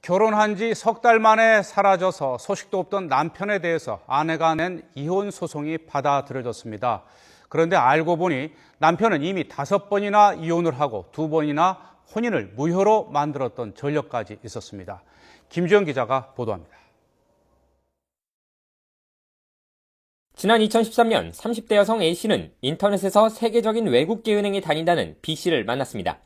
결혼한 지 석 달 만에 사라져서 소식도 없던 남편에 대해서 아내가 낸 이혼 소송이 받아들여졌습니다. 그런데 알고 보니 남편은 이미 5번이나 이혼을 하고 2번이나 혼인을 무효로 만들었던 전력까지 있었습니다. 김주영 기자가 보도합니다. 지난 2013년 30대 여성 A씨는 인터넷에서 세계적인 외국계 은행에 다닌다는 B씨를 만났습니다.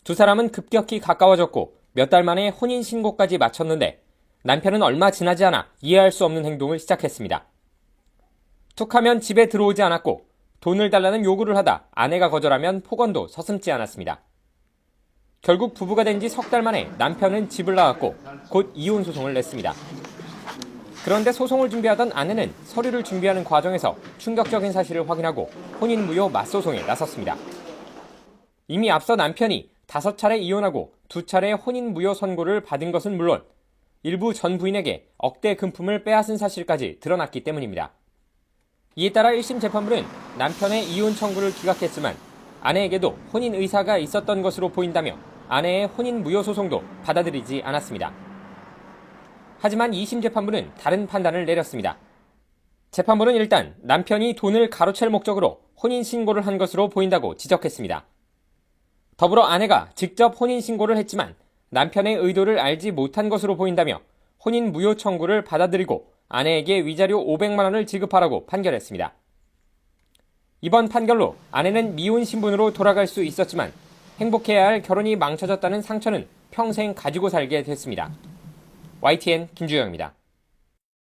두 사람은 급격히 가까워졌고 몇 달 만에 혼인신고까지 마쳤는데 남편은 얼마 지나지 않아 이해할 수 없는 행동을 시작했습니다. 툭하면 집에 들어오지 않았고 돈을 달라는 요구를 하다 아내가 거절하면 폭언도 서슴지 않았습니다. 결국 부부가 된 지 석 달 만에 남편은 집을 나갔고 곧 이혼 소송을 냈습니다. 그런데 소송을 준비하던 아내는 서류를 준비하는 과정에서 충격적인 사실을 확인하고 혼인 무효 맞소송에 나섰습니다. 이미 앞서 남편이 5차례 이혼하고 2차례 혼인 무효 선고를 받은 것은 물론 일부 전 부인에게 억대 금품을 빼앗은 사실까지 드러났기 때문입니다. 이에 따라 1심 재판부는 남편의 이혼 청구를 기각했지만 아내에게도 혼인 의사가 있었던 것으로 보인다며 아내의 혼인 무효 소송도 받아들이지 않았습니다. 하지만 2심 재판부는 다른 판단을 내렸습니다. 재판부는 일단 남편이 돈을 가로챌 목적으로 혼인 신고를 한 것으로 보인다고 지적했습니다. 더불어 아내가 직접 혼인 신고를 했지만 남편의 의도를 알지 못한 것으로 보인다며 혼인 무효 청구를 받아들이고 아내에게 위자료 500만 원을 지급하라고 판결했습니다. 이번 판결로 아내는 미혼 신분으로 돌아갈 수 있었지만 행복해야 할 결혼이 망쳐졌다는 상처는 평생 가지고 살게 됐습니다. YTN 김주영입니다.